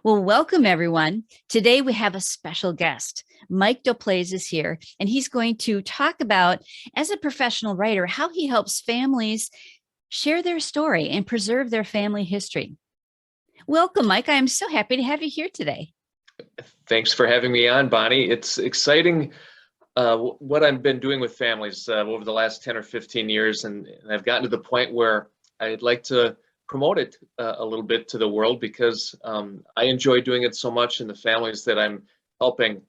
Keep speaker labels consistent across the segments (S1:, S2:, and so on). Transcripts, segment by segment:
S1: Well, welcome everyone. Today we have a special guest. Mike Dauplaise is here, and he's going to talk about, as a professional writer, how he helps families share their story and preserve their family history. Welcome, Mike. I am so happy to have you here today.
S2: Thanks for having me on, Bonnie. It's exciting what I've been doing with families over the last 10 or 15 years, and I've gotten to the point where I'd like to promote it a little bit to the world because I enjoy doing it so much, and the families that I'm helping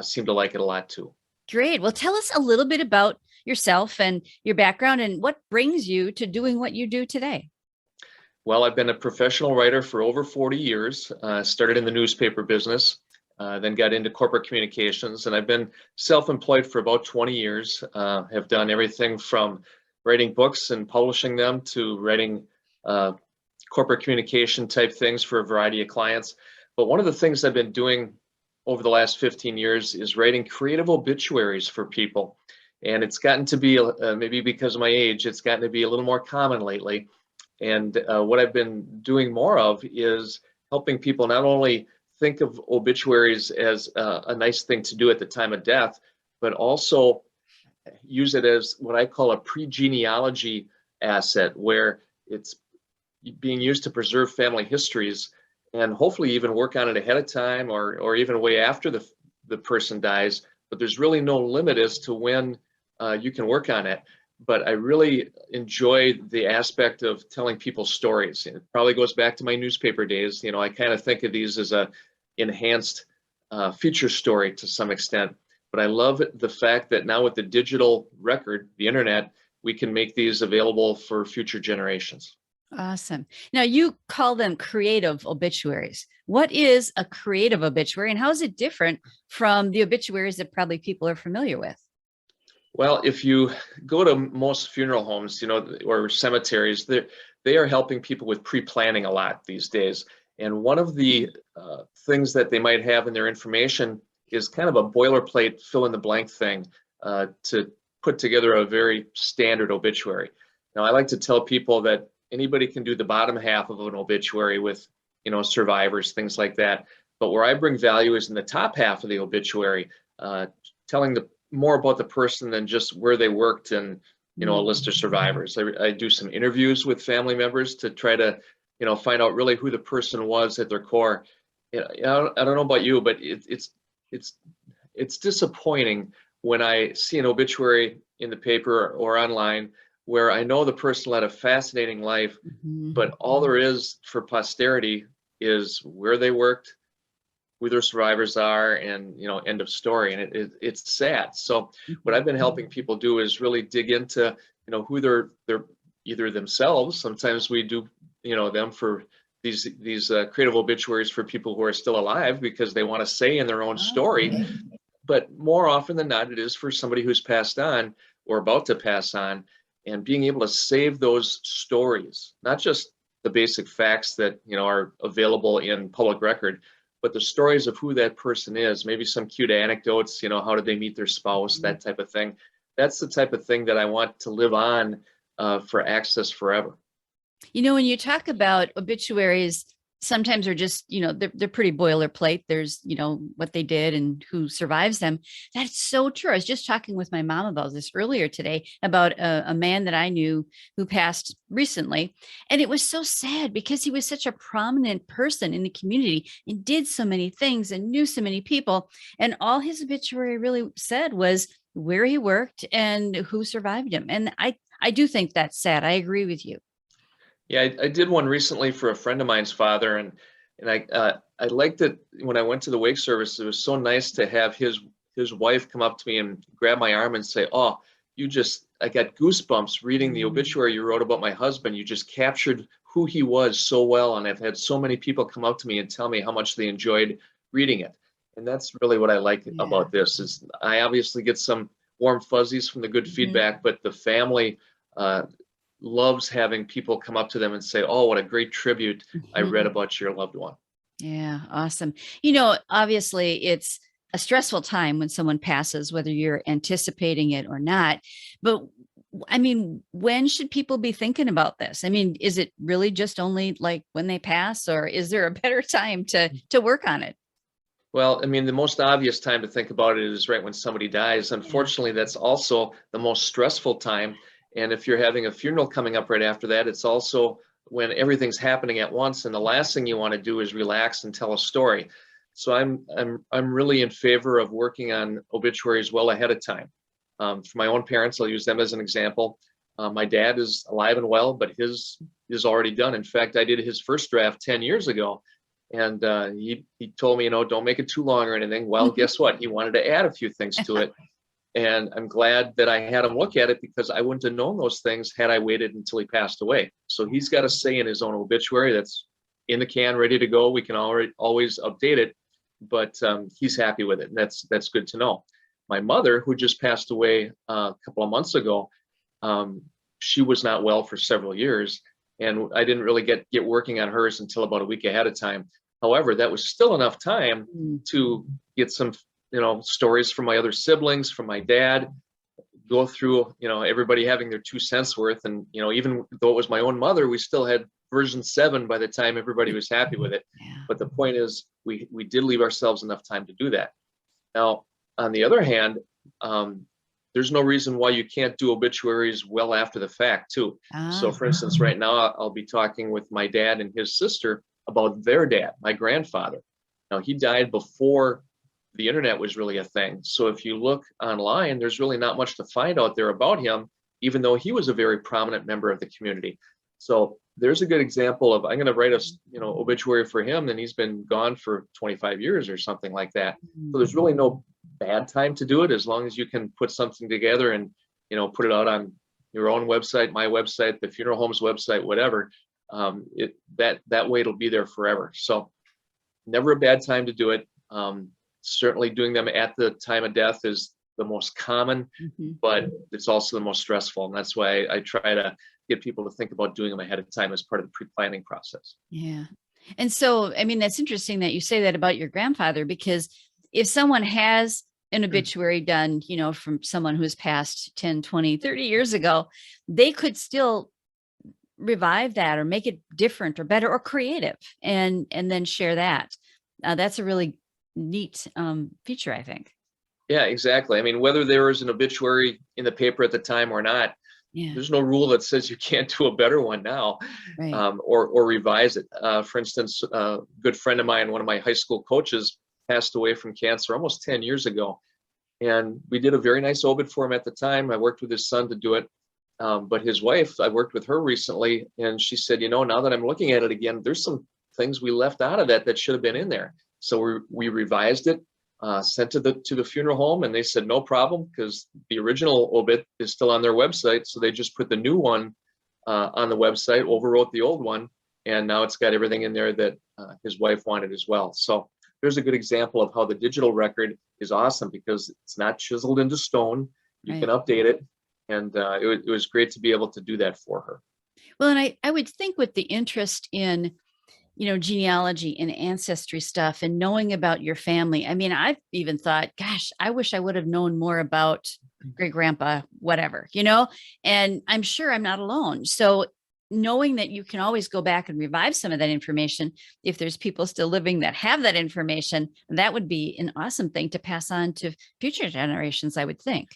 S2: seem to like it a lot too.
S1: Great. Well, tell us a little bit about yourself and your background and what brings you to doing what you do today.
S2: Well, I've been a professional writer for over 40 years, started in the newspaper business, then got into corporate communications, and I've been self-employed for about 20 years. Have done everything from writing books and publishing them to writing corporate communication type things for a variety of clients. But one of the things I've been doing over the last 15 years is writing creative obituaries for people. And it's gotten to be, maybe because of my age, it's gotten to be a little more common lately. And what I've been doing more of is helping people not only think of obituaries as a nice thing to do at the time of death, but also use it as what I call a pre-genealogy asset, where it's being used to preserve family histories and hopefully even work on it ahead of time or even way after the person dies. But there's really no limit as to when you can work on it. But I really enjoy the aspect of telling people stories. And it probably goes back to my newspaper days. You know, I kind of think of these as a enhanced feature story to some extent. But I love the fact that now with the digital record, the internet, we can make these available for future generations.
S1: Awesome. Now, you call them creative obituaries. What is a creative obituary, and how is it different from the obituaries that probably people are familiar with?
S2: Well, if you go to most funeral homes, you know, or cemeteries, they are helping people with pre-planning a lot these days. And one of the things that they might have in their information is kind of a boilerplate fill in the blank thing to put together a very standard obituary. Now, I like to tell people that anybody can do the bottom half of an obituary with, you know, survivors, things like that. But where I bring value is in the top half of the obituary, telling more about the person than just where they worked and, you know, a list of survivors. I do some interviews with family members to try to, you know, find out really who the person was at their core. You know, I don't know about you, but it's disappointing when I see an obituary in the paper or online where I know the person led a fascinating life, but all there is for posterity is where they worked, who their survivors are, and, you know, end of story. And it's sad. So what I've been helping people do is really dig into, you know, who they're either themselves. Sometimes we do, you know, them for these creative obituaries for people who are still alive because they want to say in their own story. But more often than not, it is for somebody who's passed on or about to pass on, and being able to save those stories, not just the basic facts that, you know, are available in public record, but the stories of who that person is, maybe some cute anecdotes, you know, how did they meet their spouse, that type of thing. That's the type of thing that I want to live on for access forever.
S1: You know, when you talk about obituaries, sometimes they're just, you know, they're pretty boilerplate. There's, you know, what they did and who survives them. That's so true. I was just talking with my mom about this earlier today about a man that I knew who passed recently. And it was so sad because he was such a prominent person in the community and did so many things and knew so many people. And all his obituary really said was where he worked and who survived him. And I do think that's sad. I agree with you.
S2: Yeah, I did one recently for a friend of mine's father, and I liked it when I went to the wake service. It was so nice to have his wife come up to me and grab my arm and say, "Oh, I got goosebumps reading the obituary you wrote about my husband. You just captured who he was so well." And I've had so many people come up to me and tell me how much they enjoyed reading it. And that's really what I like
S1: Yeah.
S2: about this is I obviously get some warm fuzzies from the good feedback, but the family uh, loves having people come up to them and say, "Oh, what a great tribute I read
S1: Mhm.
S2: about your loved one."
S1: Yeah, awesome. You know, obviously it's a stressful time when someone passes, whether you're anticipating it or not. But I mean, when should people be thinking about this? I mean, is it really just only like when they pass, or is there a better time to work on it?
S2: Well, I mean, the most obvious time to think about it is right when somebody dies.
S1: Yeah.
S2: Unfortunately, that's also the most stressful time. And if you're having a funeral coming up right after that, it's also when everything's happening at once. And the last thing you want to do is relax and tell a story. So I'm really in favor of working on obituaries well ahead of time. For my own parents, I'll use them as an example. My dad is alive and well, but his is already done. In fact, I did his first draft 10 years ago, and he told me, don't make it too long or anything. Well, guess what? He wanted to add a few things to it, and I'm glad that I had him look at it, because I wouldn't have known those things had I waited until he passed away. So he's got a say in his own obituary that's in the can, ready to go. We can always update it, but he's happy with it, and that's good to know. My mother, who just passed away a couple of months ago, she was not well for several years, and I didn't really get working on hers until about a week ahead of time. However, that was still enough time to get some, stories from my other siblings, from my dad, go through, everybody having their 2 cents worth. And, even though it was my own mother, we still had version 7 by the time everybody was happy with it.
S1: Yeah.
S2: But the point is, we did leave ourselves enough time to do that. Now, on the other hand, there's no reason why you can't do obituaries well after the fact too. So for instance, right now I'll be talking with my dad and his sister about their dad, my grandfather. Now, he died before the internet was really a thing. So if you look online, there's really not much to find out there about him, even though he was a very prominent member of the community. So there's a good example of, I'm going to write a obituary for him, and he's been gone for 25 years or something like that. So there's really no bad time to do it, as long as you can put something together and put it out on your own website, my website, the funeral home's website, whatever. That way it'll be there forever. So never a bad time to do it. Certainly doing them at the time of death is the most common, but it's also the most stressful, and that's why I try to get people to think about doing them ahead of time as part of the pre-planning process.
S1: Yeah. And so, I mean, that's interesting that you say that about your grandfather, because if someone has an obituary done, from someone who's passed 10, 20, 30 years ago, they could still revive that or make it different or better or creative, and then share that. That's a really neat feature, I think.
S2: Yeah, exactly. I mean, whether there is an obituary in the paper at the time or not, there's no rule that says you can't do a better one now,
S1: Right.
S2: or revise it. For instance, a good friend of mine, one of my high school coaches, passed away from cancer almost 10 years ago. And we did a very nice obit for him at the time. I worked with his son to do it. But his wife, I worked with her recently, and she said, now that I'm looking at it again, there's some things we left out of that should have been in there. So we revised it, sent to the funeral home, and they said no problem, because the original obit is still on their website. So they just put the new one on the website, overwrote the old one, and now it's got everything in there that his wife wanted as well. So there's a good example of how the digital record is awesome, because it's not chiseled into stone. You can update it, and it was great to be able to do that for her.
S1: Well, and I would think with the interest in genealogy and ancestry stuff and knowing about your family. I mean, I've even thought, gosh, I wish I would have known more about great grandpa, whatever, and I'm sure I'm not alone. So knowing that you can always go back and revive some of that information, if there's people still living that have that information, that would be an awesome thing to pass on to future generations, I would think.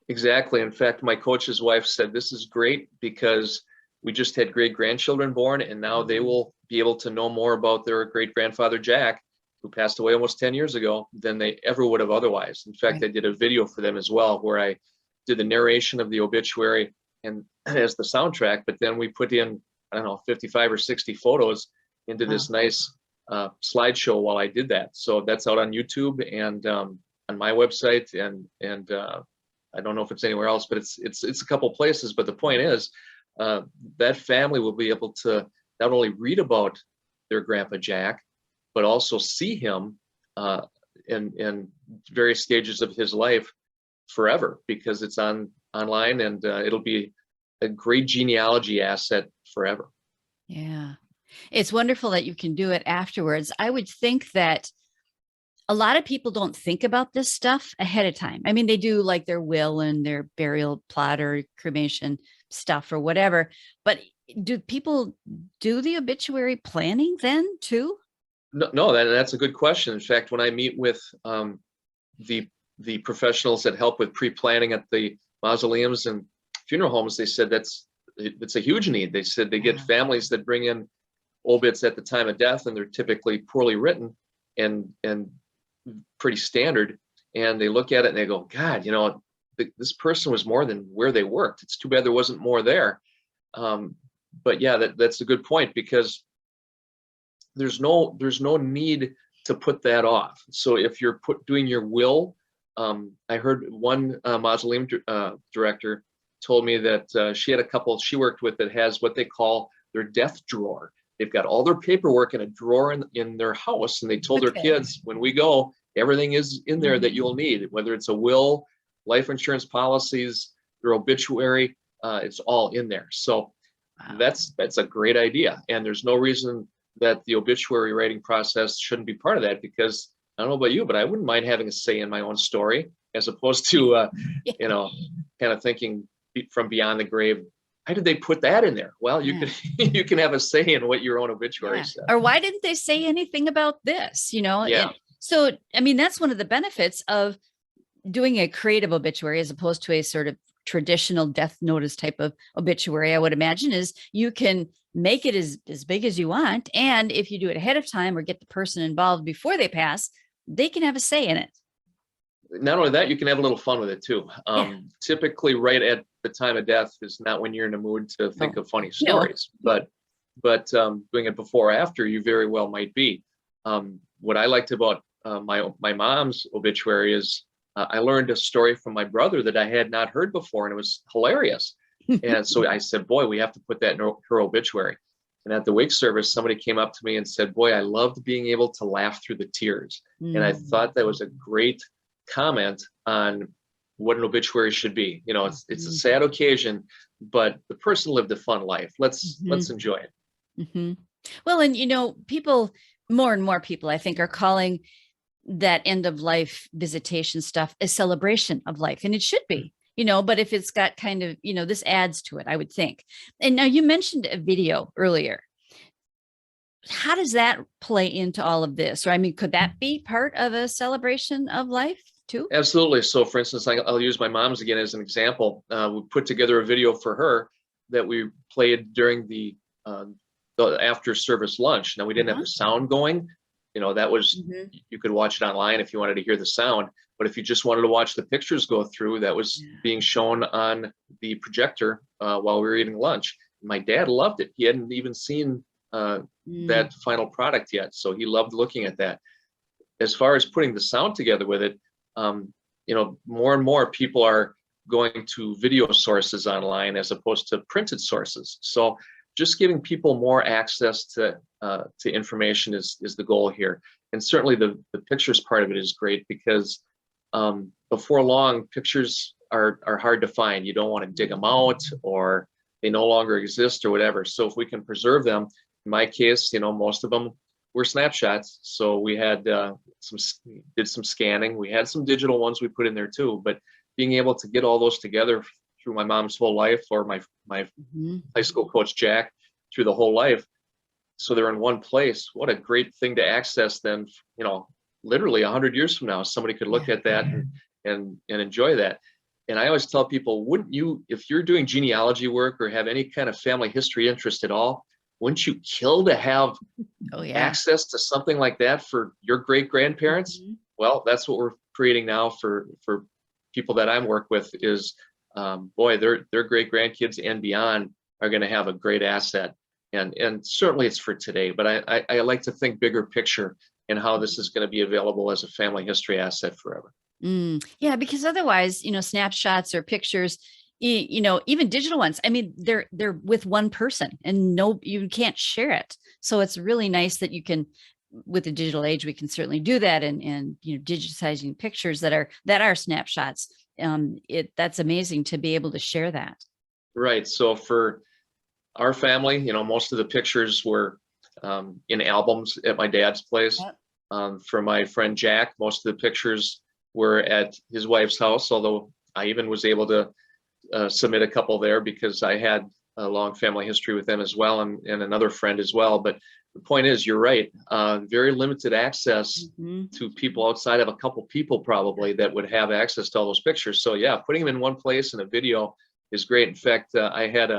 S2: Exactly. In fact, my coach's wife said, this is great, because we just had great grandchildren born, and now they will be able to know more about their great grandfather, Jack, who passed away almost 10 years ago, than they ever would have otherwise. In fact, I did a video for them as well, where I did the narration of the obituary and as the soundtrack, but then we put in, 55 or 60 photos into this nice slideshow while I did that. So that's out on YouTube and on my website, and I don't know if it's anywhere else, but it's a couple places. But the point is, that family will be able to not only read about their grandpa Jack, but also see him in various stages of his life forever, because it's online, and it'll be a great genealogy asset forever.
S1: Yeah. It's wonderful that you can do it afterwards. I would think that a lot of people don't think about this stuff ahead of time. I mean, they do like their will and their burial plot or cremation stuff or whatever, but do people do the obituary planning then too?
S2: No, no, that's a good question. In fact, when I meet with the professionals that help with pre-planning at the mausoleums and funeral homes, they said it's a huge need. They said they get
S1: Yeah.
S2: families that bring in obits at the time of death, and they're typically poorly written and pretty standard. And they look at it and they go, God, this person was more than where they worked. It's too bad there wasn't more there. But yeah, that's a good point, because there's no need to put that off. So if you're doing your will, I heard one mausoleum director told me that she had a couple she worked with that has what they call their death drawer. They've got all their paperwork in a drawer in their house, and they told their kids, when we go, everything is in there that you'll need, whether it's a will, life insurance policies, their obituary, it's all in there. So
S1: Wow.
S2: that's a great idea, and there's no reason that the obituary writing process shouldn't be part of that, because I don't know about you, but I wouldn't mind having a say in my own story, as opposed to kind of thinking from beyond the grave, why did they put that in there? Well, you could you can have a say in what your own obituary says.
S1: Or why didn't they say anything about this?
S2: Yeah.
S1: So I mean, that's one of the benefits of doing a creative obituary as opposed to a sort of traditional death notice type of obituary, I would imagine, is you can make it as big as you want. And if you do it ahead of time or get the person involved before they pass, they can have a say in it.
S2: Not only that, you can have a little fun with it too. Typically right at the time of death is not when you're in a mood to think of funny stories, but doing it before or after, you very well might be. What I liked about my mom's obituary is I learned a story from my brother that I had not heard before, and it was hilarious. And so I said, boy, we have to put that in her obituary. And at the wake service, somebody came up to me and said, boy, I loved being able to laugh through the tears. And I thought that was a great comment on what an obituary should be. It's a sad occasion, but the person lived a fun life. Let's enjoy it.
S1: Well, and people, more and more people, I think, are calling that end of life visitation stuff a celebration of life, and it should be. But if it's got kind of, this adds to it, I would think. And now you mentioned a video earlier. How does that play into all of this? Or, I mean, could that be part of a celebration of life too?
S2: Absolutely. So for instance, I'll use my mom's again as an example. We put together a video for her that we played during the after service lunch. Now, we didn't have the sound going. That was, you could watch it online if you wanted to hear the sound. But if you just wanted to watch the pictures go through, that was being shown on the projector while we were eating lunch. My dad loved it. He hadn't even seen that final product yet, so he loved looking at that. As far as putting the sound together with it, more and more people are going to video sources online as opposed to printed sources. So just giving people more access to information is the goal here. And certainly the pictures part of it is great, because before long, pictures are hard to find. You don't want to dig them out, or they no longer exist or whatever. So if we can preserve them, in my case, most of them were snapshots. So we had did some scanning. We had some digital ones we put in there too, but being able to get all those together through my mom's whole life, or my high school coach, Jack, through the whole life, so they're in one place. What a great thing to access then, literally 100 years from now, somebody could look at that and enjoy that. And I always tell people, wouldn't you, if you're doing genealogy work or have any kind of family history interest at all, wouldn't you kill to have access to something like that for your great grandparents? Well, that's what we're creating now for people that I work with is, boy, their great grandkids and beyond are going to have a great asset. And certainly it's for today, but I like to think bigger picture and how this is going to be available as a family history asset forever.
S1: Yeah, because otherwise, snapshots or pictures, even digital ones, I mean, they're with one person, and you can't share it. So it's really nice that you can, with the digital age, we can certainly do that, and digitizing pictures that are snapshots. That's amazing to be able to share that.
S2: Right. So for our family, most of the pictures were in albums at my dad's place. For my friend Jack, most of the pictures were at his wife's house, although I even was able to submit a couple there because I had a long family history with them as well, and another friend as well. But the point is, you're right. Very limited access to people outside of a couple people probably that would have access to all those pictures. So yeah, putting them in one place in a video is great. In fact, I had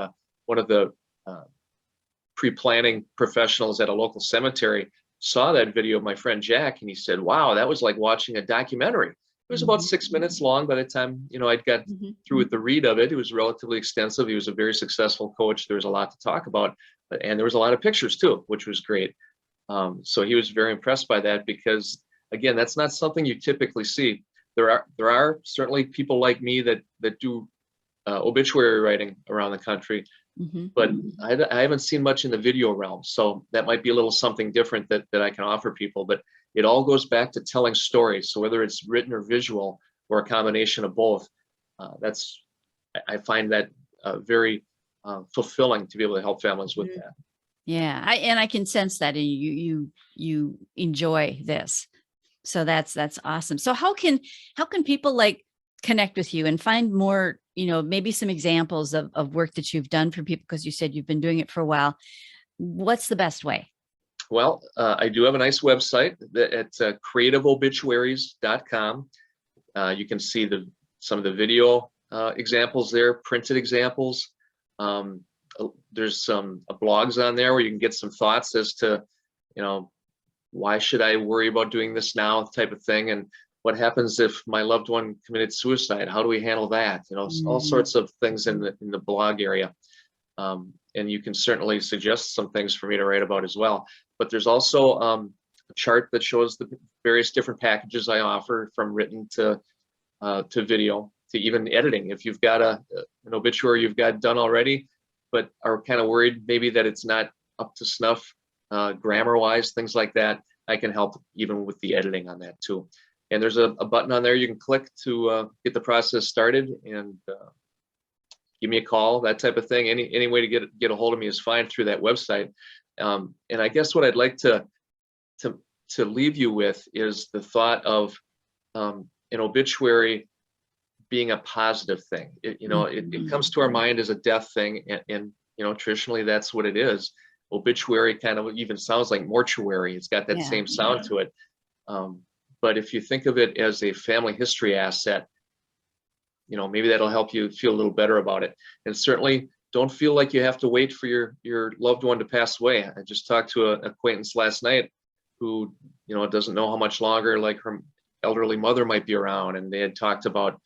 S2: one of the pre-planning professionals at a local cemetery saw that video of my friend Jack, and he said, wow, that was like watching a documentary. It was about 6 minutes long by the time, I'd got through with the read of it. It was relatively extensive. He was a very successful coach. There was a lot to talk about, and there was a lot of pictures too, which was great. So he was very impressed by that because, again, that's not something you typically see. There are certainly people like me that do obituary writing around the country, but I haven't seen much in the video realm. So that might be a little something different that I can offer people. But it all goes back to telling stories. So whether it's written or visual or a combination of both, I find that very fulfilling to be able to help families with that.
S1: Yeah, I can sense that you enjoy this. So that's awesome. So how can people like connect with you and find more, maybe some examples of work that you've done for people, because you said you've been doing it for a while. What's the best way?
S2: Well, I do have a nice website at creativeobituaries.com. You can see some of the video examples there, printed examples. There's some blogs on there where you can get some thoughts as to, why should I worry about doing this now type of thing, and what happens if my loved one committed suicide? How do we handle that? All sorts of things in the blog area. And you can certainly suggest some things for me to write about as well. But there's also a chart that shows the various different packages I offer, from written to video to even editing. If you've got an obituary you've got done already, but are kind of worried maybe that it's not up to snuff grammar-wise, things like that, I can help even with the editing on that too. And there's a button on there you can click to get the process started, and give me a call, that type of thing. Any way to get a hold of me is fine through that website. And I guess what I'd like to leave you with is the thought of an obituary being a positive thing. It comes to our mind as a death thing, and traditionally that's what it is. Obituary kind of even sounds like mortuary. It's got that same sound to it. But if you think of it as a family history asset, maybe that'll help you feel a little better about it. And certainly don't feel like you have to wait for your loved one to pass away. I just talked to an acquaintance last night who, doesn't know how much longer like her elderly mother might be around. And they had talked about,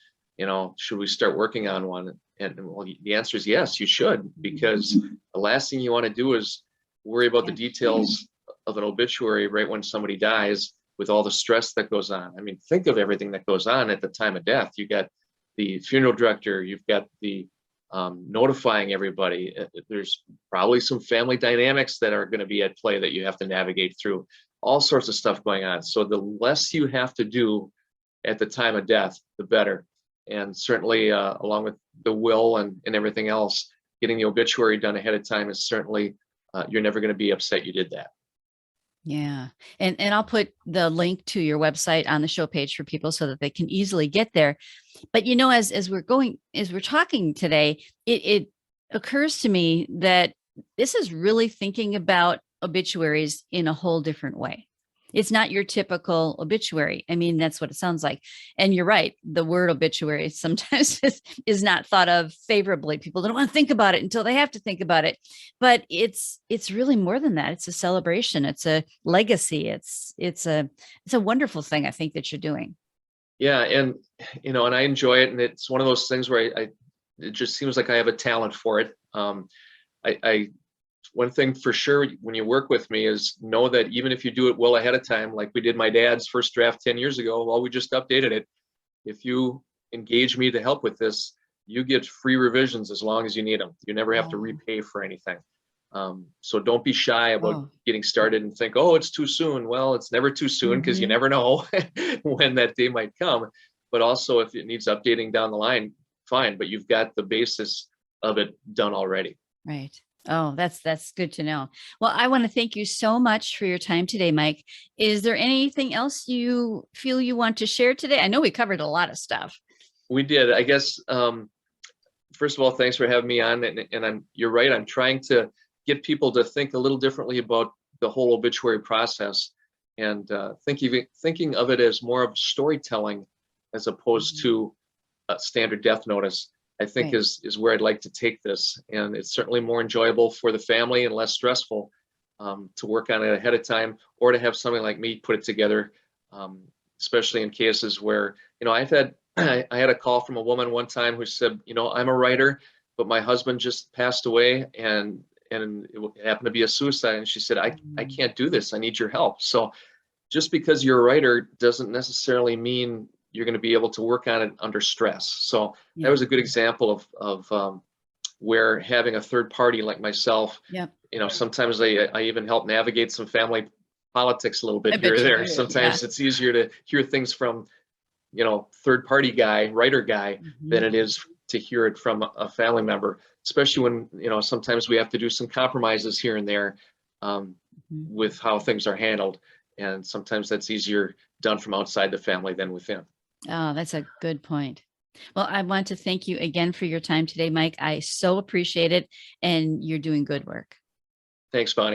S2: should we start working on one? And well, the answer is yes, you should, because the last thing you want to do is worry about the details of an obituary right when somebody dies, with all the stress that goes on. I mean, think of everything that goes on at the time of death. You got the funeral director, you've got the notifying everybody. There's probably some family dynamics that are going to be at play that you have to navigate through. All sorts of stuff going on. So the less you have to do at the time of death, the better. And certainly along with the will and everything else, getting the obituary done ahead of time is certainly, you're never going to be upset you did that.
S1: Yeah. And I'll put the link to your website on the show page for people so that they can easily get there. But as we're talking today, it occurs to me that this is really thinking about obituaries in a whole different way. It's not your typical obituary. I mean, that's what it sounds like. And you're right. The word obituary sometimes is not thought of favorably. People don't want to think about it until they have to think about it. But it's really more than that. It's a celebration. It's a legacy. It's a wonderful thing, I think, that you're doing.
S2: Yeah. And, and I enjoy it. And it's one of those things where it just seems like I have a talent for it. One thing for sure when you work with me is know that even if you do it well ahead of time, like we did my dad's first draft 10 years ago, well, we just updated it. If you engage me to help with this, you get free revisions as long as you need them. You never have to repay for anything. So don't be shy about getting started and think, oh, it's too soon. Well, it's never too soon, because you never know when that day might come. But also if it needs updating down the line, fine, but you've got the basis of it done already.
S1: Right. Oh, that's good to know. Well, I want to thank you so much for your time today, Mike. Is there anything else you feel you want to share today? I know we covered a lot of stuff.
S2: We did, I guess. First of all, thanks for having me on. And you're right. I'm trying to get people to think a little differently about the whole obituary process, and thinking of it as more of storytelling as opposed
S1: Mhm.
S2: to a standard death notice. I think
S1: Right.
S2: is where I'd like to take this, and it's certainly more enjoyable for the family and less stressful to work on it ahead of time, or to have somebody like me put it together, um, especially in cases where, I've had I had a call from a woman one time who said, I'm a writer, but my husband just passed away, and it happened to be a suicide, and she said, I
S1: Mm.
S2: can't do this. I need your help. So just because you're a writer doesn't necessarily mean you're going to be able to work on it under stress. So that
S1: Yeah.
S2: was a good example of where having a third party like myself,
S1: Yep.
S2: sometimes I even help navigate some family politics a little
S1: I
S2: bit here or
S1: bet you
S2: there.
S1: do. Yeah.
S2: Sometimes it's easier to hear things from, third party guy, writer guy, than
S1: Mhm.
S2: it is to hear it from a family member, especially when, sometimes we have to do some compromises here and there, um,
S1: Mhm.
S2: with how things are handled. And sometimes that's easier done from outside the family than within.
S1: Oh, that's a good point. Well, I want to thank you again for your time today, Mike. I so appreciate it, and you're doing good work.
S2: Thanks, Bonnie.